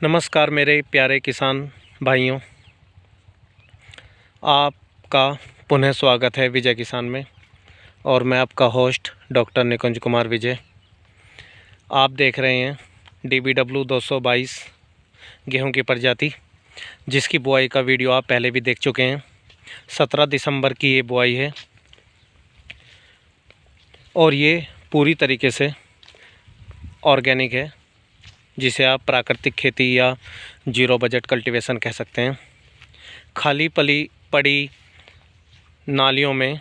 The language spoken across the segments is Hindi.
नमस्कार मेरे प्यारे किसान भाइयों, आपका पुनः स्वागत है विजय किसान में। और मैं आपका होस्ट डॉक्टर निकुंज कुमार विजय। आप देख रहे हैं DBW 222 गेहूं की प्रजाति, जिसकी बुआई का वीडियो आप पहले भी देख चुके हैं। 17 दिसंबर की ये बुआई है और ये पूरी तरीके से ऑर्गेनिक है, जिसे आप प्राकृतिक खेती या जीरो बजट कल्टीवेशन कह सकते हैं। खाली पड़ी नालियों में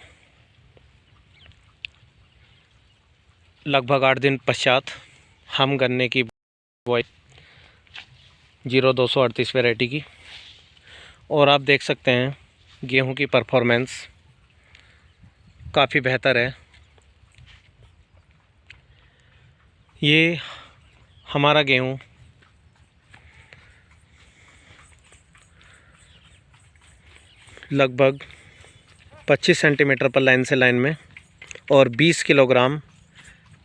लगभग 8 दिन पश्चात हम गन्ने की बुआई 0238 वैरायटी की, और आप देख सकते हैं गेहूं की परफॉर्मेंस काफ़ी बेहतर है। ये हमारा गेहूं लगभग 25 सेंटीमीटर पर लाइन से लाइन में और 20 किलोग्राम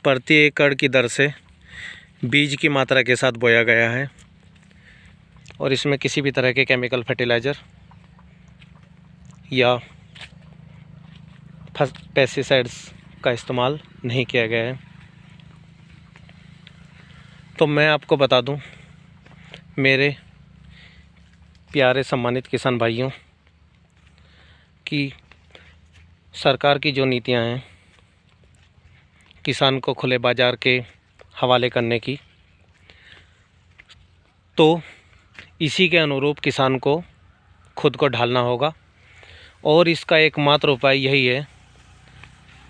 प्रति एकड़ की दर से बीज की मात्रा के साथ बोया गया है, और इसमें किसी भी तरह के केमिकल फर्टिलाइज़र या पेस्टिसाइड्स का इस्तेमाल नहीं किया गया है। तो मैं आपको बता दूं मेरे प्यारे सम्मानित किसान भाइयों कि सरकार की जो नीतियां हैं किसान को खुले बाज़ार के हवाले करने की, तो इसी के अनुरूप किसान को खुद को ढालना होगा। और इसका एकमात्र उपाय यही है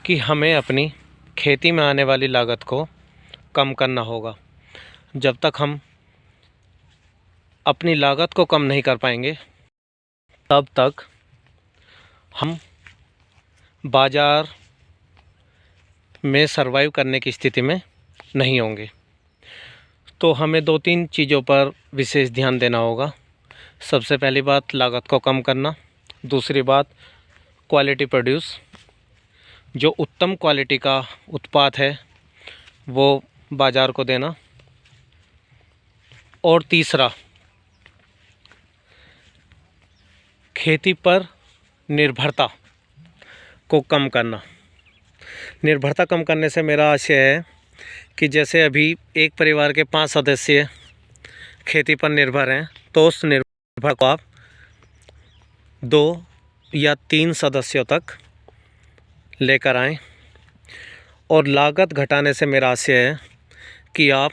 कि हमें अपनी खेती में आने वाली लागत को कम करना होगा। जब तक हम अपनी लागत को कम नहीं कर पाएंगे, तब तक हम बाज़ार में सरवाइव करने की स्थिति में नहीं होंगे। तो हमें 2-3 चीज़ों पर विशेष ध्यान देना होगा। सबसे पहली बात लागत को कम करना, दूसरी बात क्वालिटी प्रोड्यूस, जो उत्तम क्वालिटी का उत्पाद है वो बाज़ार को देना, और तीसरा खेती पर निर्भरता को कम करना। निर्भरता कम करने से मेरा आशय है कि जैसे अभी एक परिवार के 5 सदस्य खेती पर निर्भर हैं, तो उस निर्भर को आप 2 या 3 सदस्यों तक लेकर आएं। और लागत घटाने से मेरा आशय है कि आप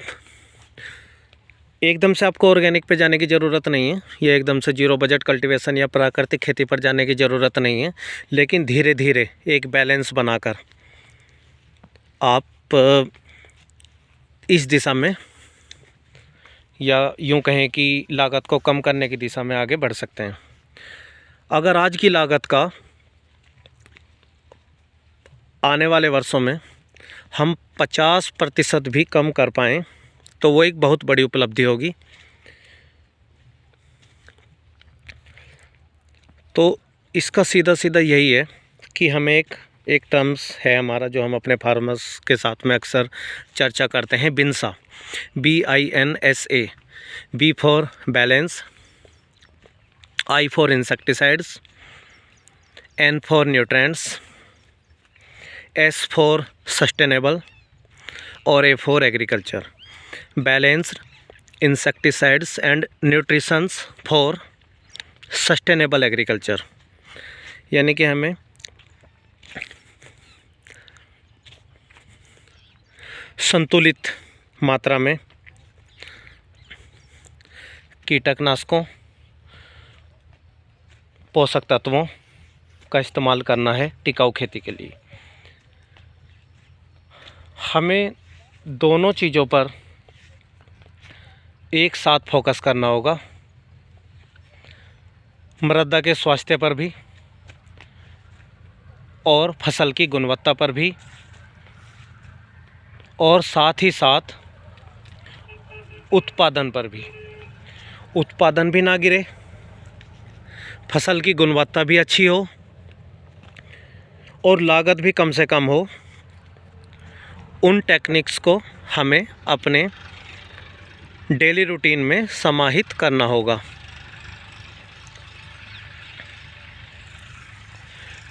एकदम से आपको ऑर्गेनिक पे जाने की ज़रूरत नहीं है, या एकदम से जीरो बजट कल्टीवेशन या प्राकृतिक खेती पर जाने की ज़रूरत नहीं है, लेकिन धीरे धीरे एक बैलेंस बनाकर आप इस दिशा में, या यूं कहें कि लागत को कम करने की दिशा में आगे बढ़ सकते हैं। अगर आज की लागत का आने वाले वर्षों में हम 50% भी कम कर पाएँ, तो वो एक बहुत बड़ी उपलब्धि होगी। तो इसका सीधा सीधा यही है कि हमें एक टर्म्स है हमारा, जो हम अपने फार्मर्स के साथ में अक्सर चर्चा करते हैं, बिनसा, BINSA। B for balance, I for insecticides, N for nutrients, S for sustainable और A for agriculture. Balanced insecticides and nutritions for sustainable agriculture, यानी कि हमें संतुलित मात्रा में कीटनाशकों, पोषक तत्वों का इस्तेमाल करना है टिकाऊ खेती के लिए। हमें दोनों चीज़ों पर एक साथ फोकस करना होगा, मृदा के स्वास्थ्य पर भी और फसल की गुणवत्ता पर भी, और साथ ही साथ उत्पादन पर भी। उत्पादन भी ना गिरे, फसल की गुणवत्ता भी अच्छी हो और लागत भी कम से कम हो। उन टेक्निक्स को हमें अपने डेली रूटीन में समाहित करना होगा।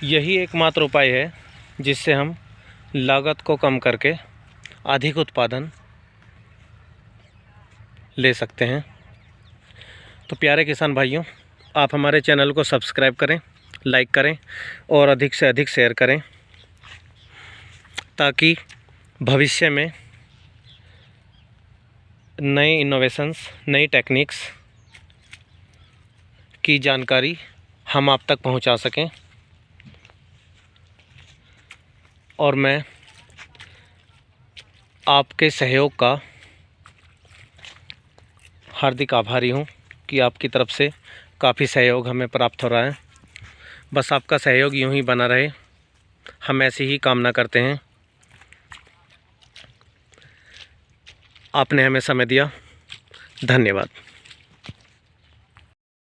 यही एकमात्र उपाय है जिससे हम लागत को कम करके अधिक उत्पादन ले सकते हैं। तो प्यारे किसान भाइयों, आप हमारे चैनल को सब्सक्राइब करें, लाइक करें और अधिक से अधिक शेयर करें, ताकि भविष्य में नए इनोवेशंस, नई टेक्निक्स की जानकारी हम आप तक पहुंचा सकें। और मैं आपके सहयोग का हार्दिक आभारी हूं कि आपकी तरफ से काफ़ी सहयोग हमें प्राप्त हो रहा है। बस आपका सहयोग यूं ही बना रहे, हम ऐसी ही कामना करते हैं। आपने हमें समय दिया, धन्यवाद।